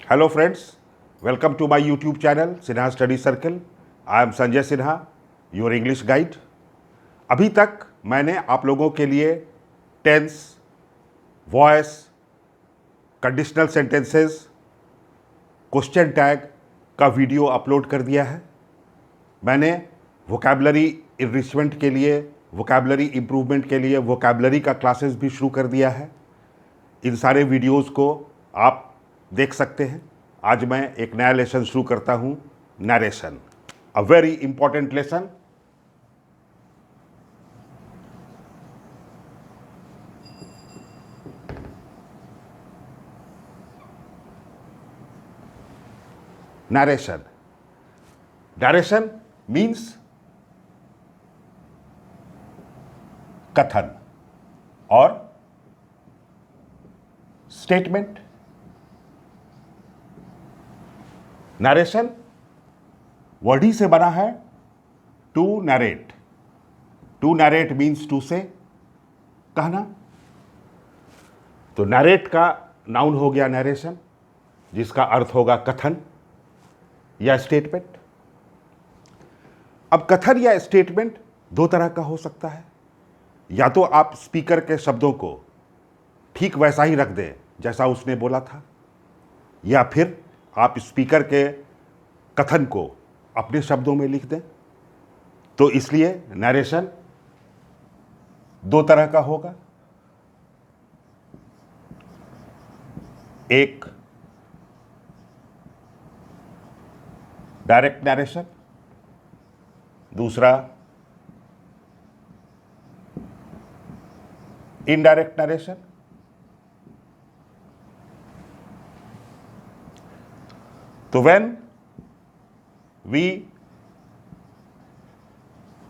Hello friends, welcome to my YouTube channel Sinha study circle. I am Sanjay Sinha, your English guide. अभी तक मैंने आप लोगों के लिए tense, voice, conditional sentences, question tag का वीडियो अपलोड कर दिया है। मैंने वोकैबुलरी इनरिचमेंट के लिए, वोकैबुलरी इम्प्रूवमेंट के लिए वोकैबुलरी का क्लासेस भी शुरू कर दिया है। इन सारे वीडियोस को आप देख सकते हैं। आज मैं एक नया लेसन शुरू करता हूं, narration, a very important lesson. Narration, narration means कथन और स्टेटमेंट। नरेशन वर्ड ही से बना है, to narrate. To narrate means to say, कहना। तो नरेट का नाउन हो गया नरेशन, जिसका अर्थ होगा कथन या स्टेटमेंट। अब कथन या स्टेटमेंट दो तरह का हो सकता है। या तो आप स्पीकर के शब्दों को ठीक वैसा ही रख दें जैसा उसने बोला था, या फिर आप स्पीकर के कथन को अपने शब्दों में लिख दें। तो इसलिए नरेशन दो तरह का होगा। एक डायरेक्ट नरेशन, दूसरा इनडायरेक्ट नरेशन। तो when we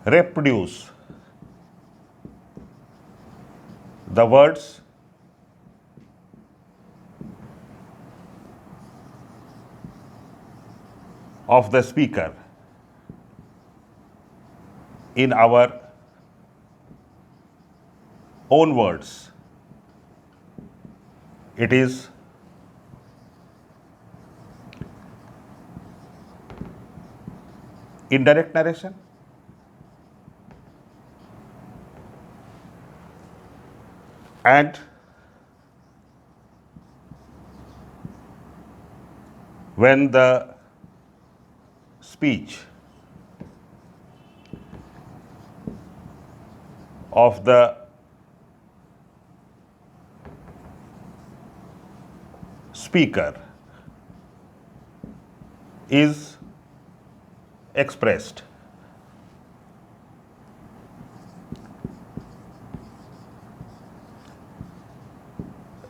reproduce the words of the speaker in our own words, it is indirect narration. And when the speech of the speaker is expressed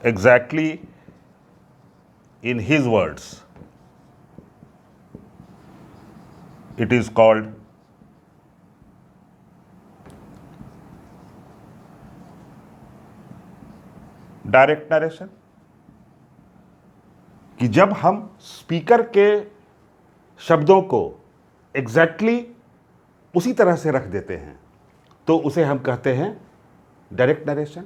exactly in his words, it is called direct narration. कि जब हम speaker के शब्दों को exactly उसी तरह से रख देते हैं तो उसे हम कहते हैं डायरेक्ट नरेशन।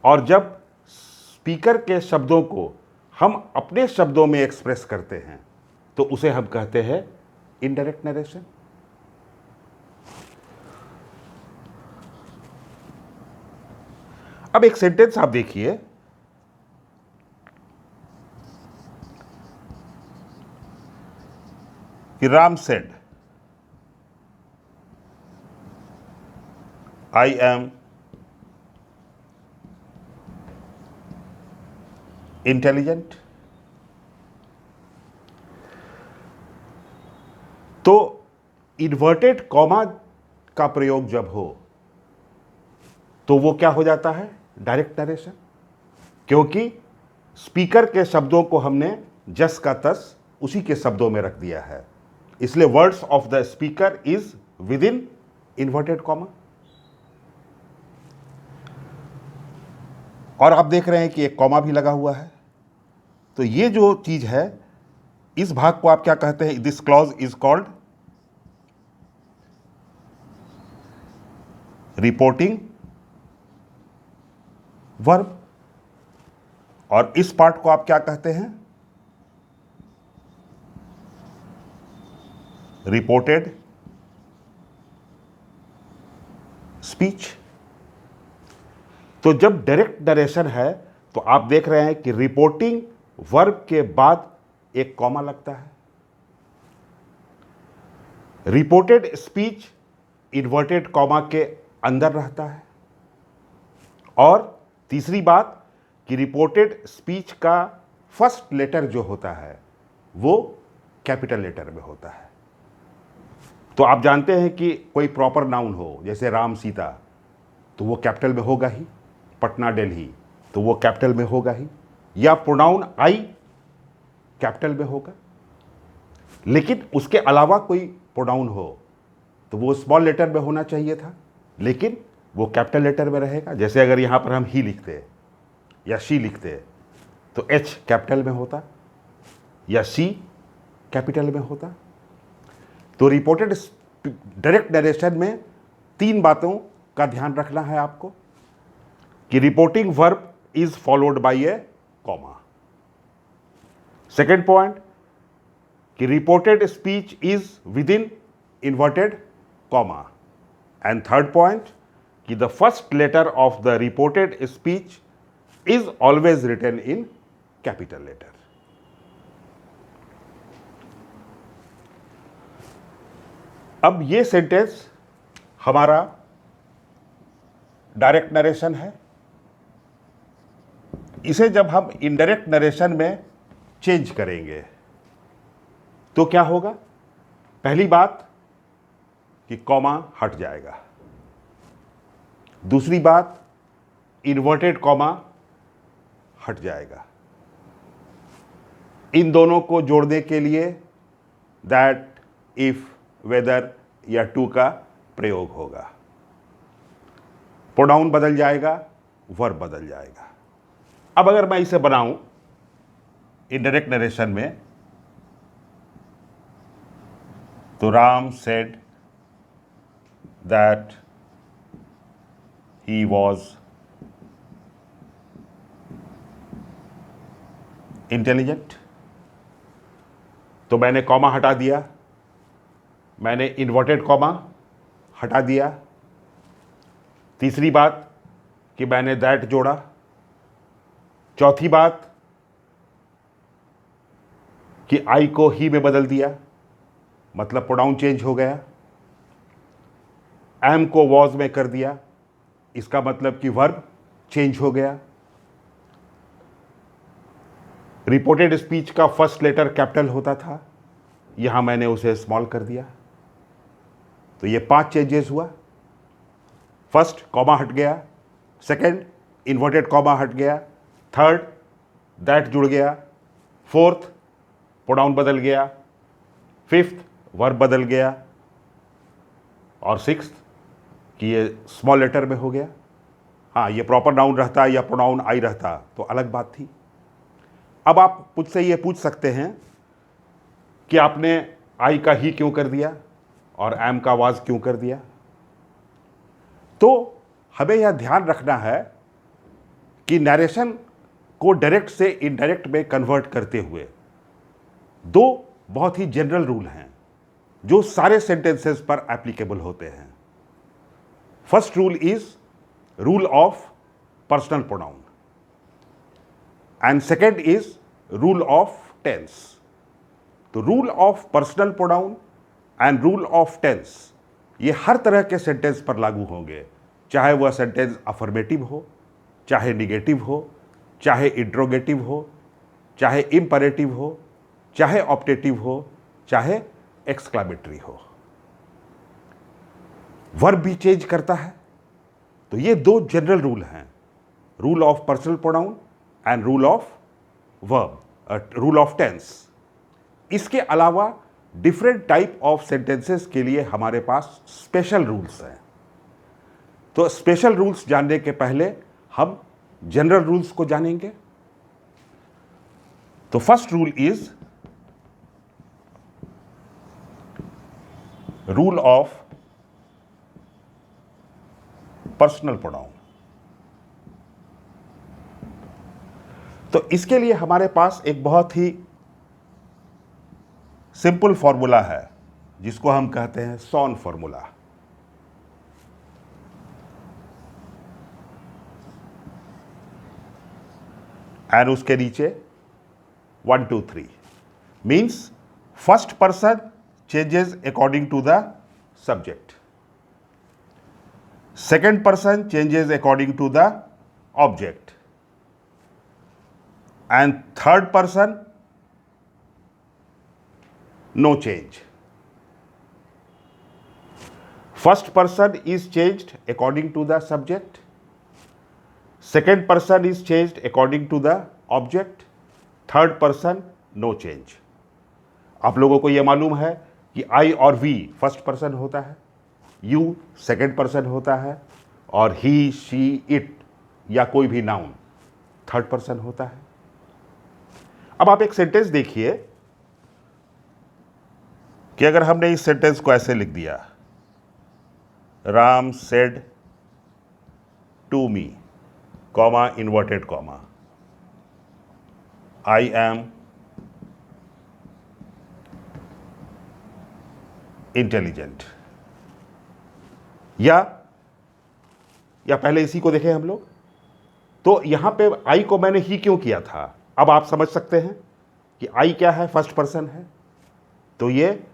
और जब स्पीकर के शब्दों को हम अपने शब्दों में एक्सप्रेस करते हैं तो उसे हम कहते हैं इनडायरेक्ट नरेशन। अब एक सेंटेंस आप देखिए कि Ram said, I am intelligent. तो इन्वर्टेड कॉमा का प्रयोग जब हो तो वो क्या हो जाता है, डायरेक्ट नरेशन। क्योंकि स्पीकर के शब्दों को हमने जस का तस उसी के शब्दों में रख दिया है, इसलिए words of the speaker is within inverted comma. और आप देख रहे हैं कि एक कॉमा भी लगा हुआ है। तो ये जो चीज है, इस भाग को आप क्या कहते हैं, this clause is called reporting verb. और इस पार्ट को आप क्या कहते हैं, रिपोर्टेड स्पीच। तो जब डायरेक्ट नरेशन है तो आप देख रहे हैं कि रिपोर्टिंग वर्ब के बाद एक कॉमा लगता है। रिपोर्टेड स्पीच इन्वर्टेड कॉमा के अंदर रहता है। और तीसरी बात कि रिपोर्टेड स्पीच का फर्स्ट लेटर जो होता है वो कैपिटल लेटर में होता है। तो आप जानते हैं कि कोई प्रॉपर नाउन हो, जैसे राम सीता, तो वो कैपिटल में होगा ही। पटना दिल्ली, तो वो कैपिटल में होगा ही। या प्रोनाउन आई कैपिटल में होगा। लेकिन उसके अलावा कोई प्रोनाउन हो तो वो स्मॉल लेटर में होना चाहिए था, लेकिन वो कैपिटल लेटर में रहेगा। जैसे अगर यहाँ पर हम ही लिखते हैं या शी लिखते हैं तो एच कैपिटल में होता या सी कैपिटल में होता। तो रिपोर्टेड डायरेक्ट नरेशन में 3 बातों का ध्यान रखना है आपको कि reporting verb is followed by a comma. Second point कि reported speech is within inverted comma. And third point कि the first letter of the reported speech is always written in capital letter. अब ये sentence हमारा direct narration है। इसे जब हम indirect narration में चेंज करेंगे तो क्या होगा? पहली बात कि कॉमा हट जाएगा। दूसरी बात, इन्वर्टेड कॉमा हट जाएगा। इन दोनों को जोड़ने के लिए दैट, इफ, वेदर या टू का प्रयोग होगा। प्रोनाउन बदल जाएगा, वर्ब बदल जाएगा। अब अगर मैं इसे बनाऊं इनडायरेक्ट नरेशन में, तो Ram said that he was intelligent. तो मैंने कॉमा हटा दिया, मैंने इन्वर्टेड कॉमा हटा दिया। तीसरी बात कि मैंने दैट जोड़ा। चौथी बात कि आई को ही में बदल दिया, मतलब प्रोनाउन चेंज हो गया। एम को वॉज में कर दिया, इसका मतलब कि वर्ब चेंज हो गया। रिपोर्टेड स्पीच का फर्स्ट लेटर कैपिटल होता था, यहां मैंने उसे स्मॉल कर दिया। तो ये 5 चेंजेस हुआ। फर्स्ट, कॉमा हट गया। सेकंड, इन्वर्टेड कॉमा हट गया। थर्ड, दैट जुड़ गया। फोर्थ, प्रोनाउन बदल गया। फिफ्थ, वर्ब बदल गया। और सिक्स्थ कि ये स्मॉल लेटर में हो गया। हाँ, ये प्रॉपर नाउन रहता या प्रोनाउन आई रहता तो अलग बात थी। अब आप मुझसे ये पूछ सकते हैं कि आपने आई का ही क्यों कर दिया और एम का वाज क्यों कर दिया। तो हमें यह ध्यान रखना है कि नरेशन को डायरेक्ट से इनडायरेक्ट में कन्वर्ट करते हुए 2 बहुत ही जनरल रूल हैं जो सारे सेंटेंसेस पर एप्लीकेबल होते हैं। First rule is rule of personal pronoun and second is rule of tense. तो rule of personal pronoun and rule of tense ये हर तरह के सेंटेंस पर लागू होंगे, चाहे वह सेंटेंस अफर्मेटिव हो, चाहे निगेटिव हो, चाहे इंट्रोगेटिव हो, चाहे इंपरेटिव हो, चाहे ऑप्टेटिव हो, चाहे एक्सक्लामेटरी हो। वर्ब भी चेंज करता है। तो ये 2 जनरल रूल हैं, rule of personal pronoun and rule of verb, rule of tense. इसके अलावा डिफरेंट टाइप ऑफ सेंटेंसेस के लिए हमारे पास स्पेशल रूल्स हैं। तो स्पेशल रूल्स जानने के पहले हम जनरल रूल्स को जानेंगे। तो first rule is rule of personal pronoun. तो इसके लिए हमारे पास एक बहुत ही सिंपल फॉर्मूला है जिसको हम कहते हैं सॉन फॉर्मूला। एंड उसके नीचे 1 2 3 means first person changes according to the subject, second person changes according to the object, and third person no change. First person is changed according to the subject, second person is changed according to the object, third person no change. आप लोगों को यह मालूम है कि I और V first person होता है, You सेकेंड पर्सन होता है, और he, she, it या कोई भी नाउन थर्ड पर्सन होता है। अब आप एक सेंटेंस देखिए कि अगर हमने इस सेंटेंस को ऐसे लिख दिया, Ram said to me, comma inverted comma, I am intelligent, या पहले इसी को देखें हम लोग, तो यहां पे आई को मैंने ही क्यों किया था, अब आप समझ सकते हैं कि आई क्या है, फर्स्ट पर्सन है, तो ये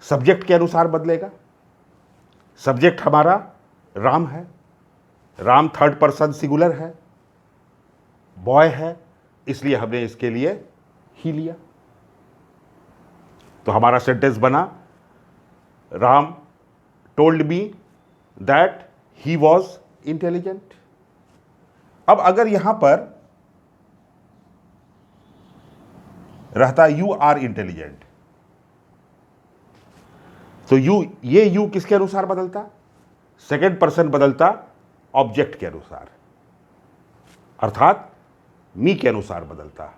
सब्जेक्ट के अनुसार बदलेगा। सब्जेक्ट हमारा राम है, राम थर्ड पर्सन सिंगुलर है, बॉय है, इसलिए हमने इसके लिए ही लिया। तो हमारा सेंटेंस बना, Ram told me that he was intelligent. अब अगर यहां पर रहता यू आर इंटेलिजेंट, तो ये यू किसके अनुसार बदलता, सेकेंड पर्सन बदलता ऑब्जेक्ट के अनुसार, अर्थात मी के अनुसार बदलता।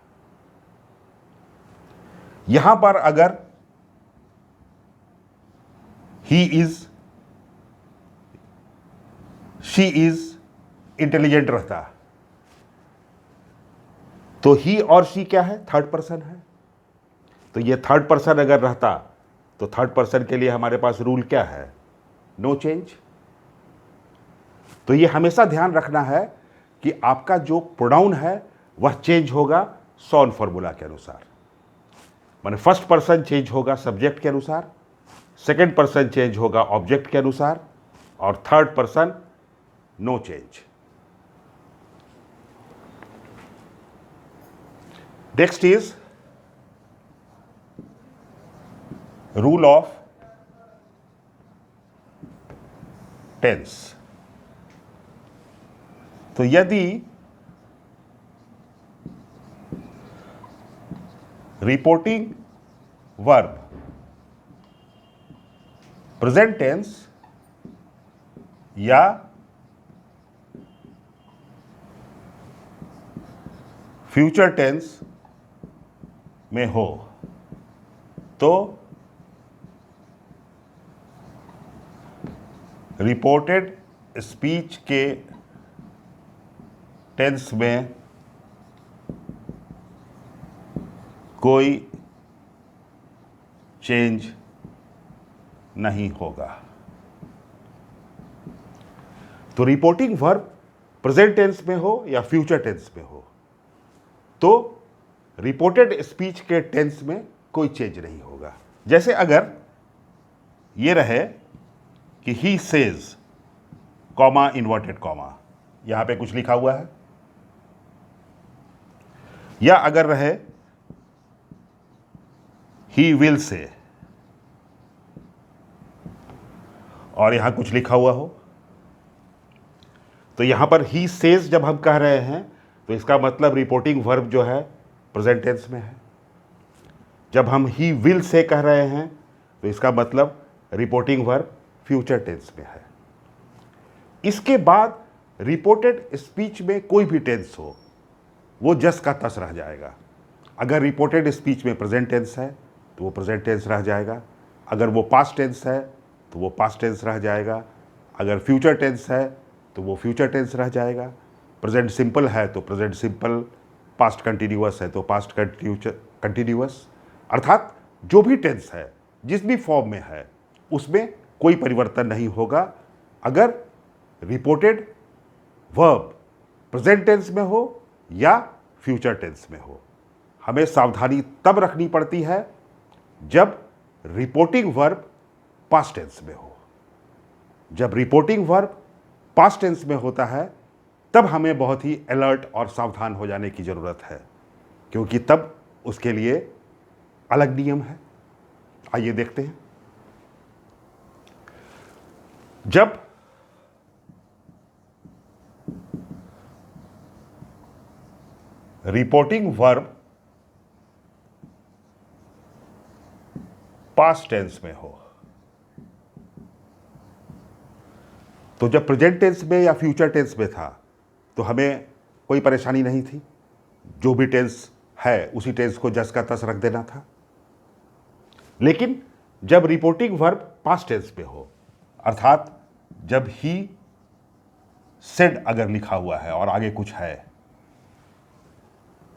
यहां पर अगर he is, she is intelligent रहता, तो ही और शी क्या है, थर्ड पर्सन है। तो ये थर्ड पर्सन अगर रहता तो थर्ड पर्सन के लिए हमारे पास रूल क्या है, नो चेंज। तो ये हमेशा ध्यान रखना है कि आपका जो प्रोनाउन है वह चेंज होगा सॉन फॉर्मूला के अनुसार, माने फर्स्ट पर्सन चेंज होगा सब्जेक्ट के अनुसार, सेकेंड पर्सन चेंज होगा ऑब्जेक्ट के अनुसार, और third person no change. Next is rule of tense. तो यदि रिपोर्टिंग वर्ब प्रेजेंट टेंस या फ्यूचर टेंस में हो, तो रिपोर्टेड स्पीच के टेंस में कोई चेंज नहीं होगा। तो रिपोर्टिंग वर्ब प्रेजेंट टेंस में हो या फ्यूचर टेंस में हो, तो रिपोर्टेड स्पीच के टेंस में कोई चेंज नहीं होगा। जैसे अगर ये रहे कि he says, comma inverted comma, यहां पे कुछ लिखा हुआ है, या अगर रहे ही विल से और यहां कुछ लिखा हुआ हो, तो यहां पर ही सेज जब हम कह रहे हैं तो इसका मतलब रिपोर्टिंग वर्ब जो है प्रेजेंट टेंस में है। जब हम ही विल से कह रहे हैं तो इसका मतलब रिपोर्टिंग वर्ब फ्यूचर टेंस में है। इसके बाद रिपोर्टेड स्पीच में कोई भी टेंस हो वो जस का तस रह जाएगा। अगर रिपोर्टेड स्पीच में प्रेजेंट टेंस है तो वो प्रेजेंट टेंस रह जाएगा, अगर वो पास्ट टेंस है तो वो पास्ट टेंस रह जाएगा, अगर फ्यूचर टेंस है तो वो फ्यूचर टेंस रह जाएगा, प्रेजेंट सिंपल है तो प्रेजेंट सिंपल, पास्ट कंटिन्यूअस है तो पास्ट कंटिन्यूअस, अर्थात जो भी टेंस है जिस भी फॉर्म में है उसमें कोई परिवर्तन नहीं होगा अगर रिपोर्टेड वर्ब प्रेजेंट टेंस में हो या फ्यूचर टेंस में हो। हमें सावधानी तब रखनी पड़ती है जब रिपोर्टिंग वर्ब पास्ट टेंस में हो। जब रिपोर्टिंग वर्ब पास्ट टेंस में होता है तब हमें बहुत ही अलर्ट और सावधान हो जाने की ज़रूरत है, क्योंकि तब उसके लिए अलग नियम है। आइए देखते हैं। जब रिपोर्टिंग वर्ब पास्ट टेंस में हो, तो जब प्रेजेंट टेंस में या फ्यूचर टेंस में था तो हमें कोई परेशानी नहीं थी, जो भी टेंस है उसी टेंस को जस का तस रख देना था। लेकिन जब रिपोर्टिंग वर्ब पास्ट टेंस में हो, अर्थात जब ही सेड अगर लिखा हुआ है और आगे कुछ है,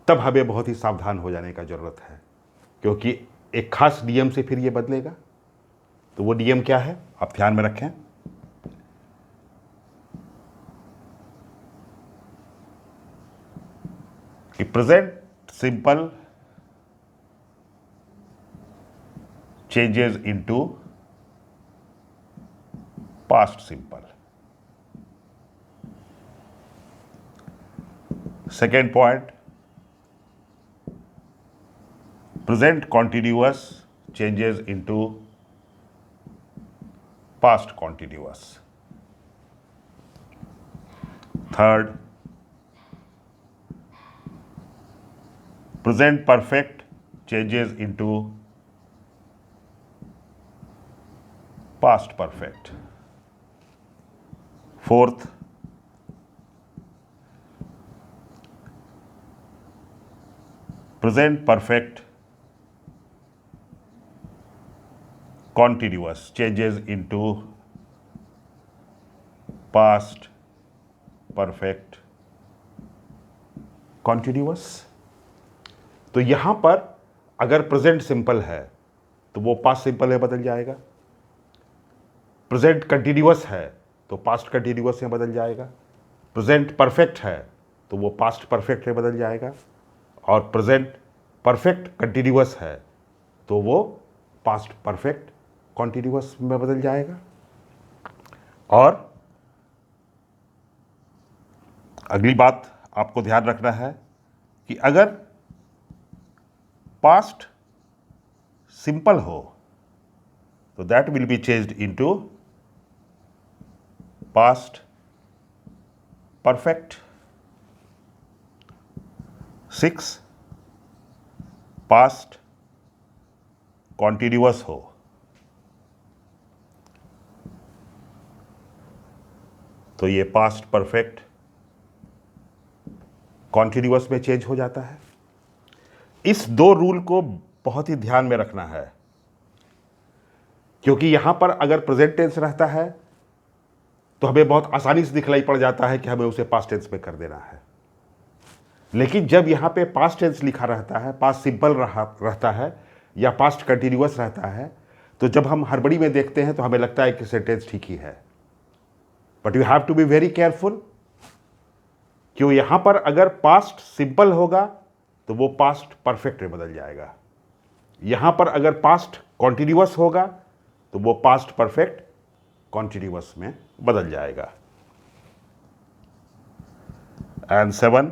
तब हमें बहुत ही सावधान हो जाने का जरूरत है, क्योंकि एक खास नियम से फिर ये बदलेगा। तो वो नियम क्या है, आप ध्यान में रखें। कि present simple changes into past simple. Second point, present continuous changes into past continuous. Third, present perfect changes into past perfect. Fourth, present perfect continuous changes into past perfect continuous। तो यहां पर अगर प्रेजेंट सिंपल है तो वो past simple में बदल जाएगा, प्रेजेंट कंटिन्यूअस है तो पास्ट कंटिन्यूअस में बदल जाएगा, प्रेजेंट परफेक्ट है तो वो पास्ट परफेक्ट में बदल जाएगा, और प्रेजेंट परफेक्ट कंटिन्यूअस है तो वो पास्ट परफेक्ट कॉन्टिन्यूअस में बदल जाएगा। और अगली बात आपको ध्यान रखना है कि अगर पास्ट सिंपल हो तो that will be changed into past perfect. 6, past continuous हो तो ये पास्ट परफेक्ट कॉन्टिन्यूअस में चेंज हो जाता है। इस दो रूल को बहुत ही ध्यान में रखना है, क्योंकि यहां पर अगर प्रेजेंट टेंस रहता है तो हमें बहुत आसानी से दिखलाई पड़ जाता है कि हमें उसे पास्ट टेंस में कर देना है। लेकिन जब यहां पे पास्ट टेंस लिखा रहता है, पास्ट सिंपल रहता है या पास्ट कंटिन्यूअस रहता है, तो जब हम हड़बड़ी में देखते हैं तो हमें लगता है कि सेंटेंस ठीक ही है। But you have to be very careful, क्यों यहां पर अगर पास्ट सिंपल होगा तो वो पास्ट परफेक्ट में बदल जाएगा, यहां पर अगर पास्ट कॉन्टिन्यूअस होगा तो वो पास्ट परफेक्ट कॉन्टिन्यूअस में बदल जाएगा। एंड 7,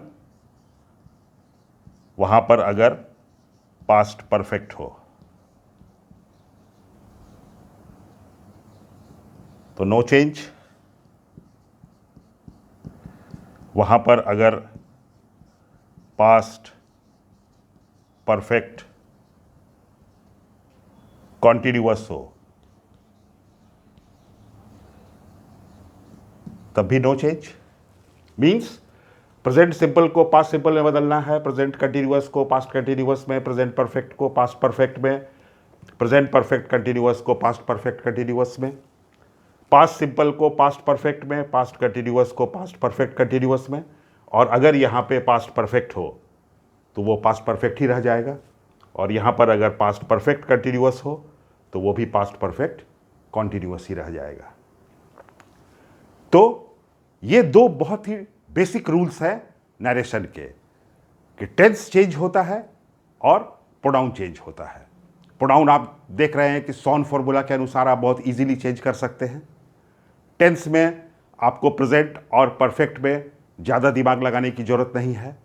वहां पर अगर पास्ट परफेक्ट हो तो नो चेंज, वहां पर अगर पास्ट परफेक्ट कॉन्टिन्यूअस हो तब भी no change. Means present simple को पास्ट सिंपल में बदलना है, प्रेजेंट कंटिन्यूअस को पास्ट कंटिन्यूअस में, प्रेजेंट परफेक्ट को पास्ट परफेक्ट में, प्रेजेंट परफेक्ट कंटिन्यूअस को पास्ट परफेक्ट कंटिन्यूअस में, पास्ट सिंपल को पास्ट परफेक्ट में, पास्ट कंटिन्यूअस को पास्ट परफेक्ट कंटिन्यूअस में, और अगर यहाँ पे पास्ट परफेक्ट हो तो वो पास्ट परफेक्ट ही रह जाएगा, और यहाँ पर अगर पास्ट परफेक्ट कंटिन्यूअस हो तो वो भी पास्ट परफेक्ट कॉन्टिन्यूअस ही रह जाएगा। तो ये दो बहुत ही बेसिक रूल्स हैं नरेशन के, कि टेंस चेंज होता है और प्रोनाउन चेंज होता है। प्रोनाउन आप देख रहे हैं कि सॉन फॉर्मूला के अनुसार आप बहुत इजीली चेंज कर सकते हैं। टेंस में आपको प्रेजेंट और परफेक्ट में ज़्यादा दिमाग लगाने की जरूरत नहीं है,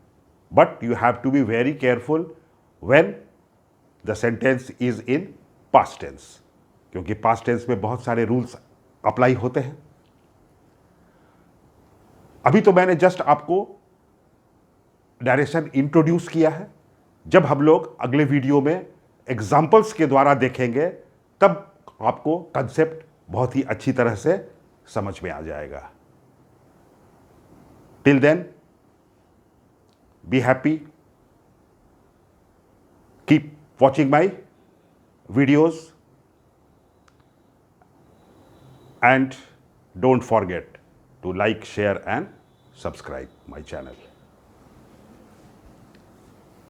but you have to be very careful when the sentence is in past tense, क्योंकि पास्ट टेंस में बहुत सारे रूल्स अप्लाई होते हैं। अभी तो मैंने जस्ट आपको डायरेक्शन इंट्रोड्यूस किया है। जब हम लोग अगले वीडियो में एग्जाम्पल्स के द्वारा देखेंगे तब आपको कंसेप्ट बहुत ही अच्छी तरह से समझ में आ जाएगा। Till then, be happy, keep watching my videos, and don't forget to like, share and subscribe my channel.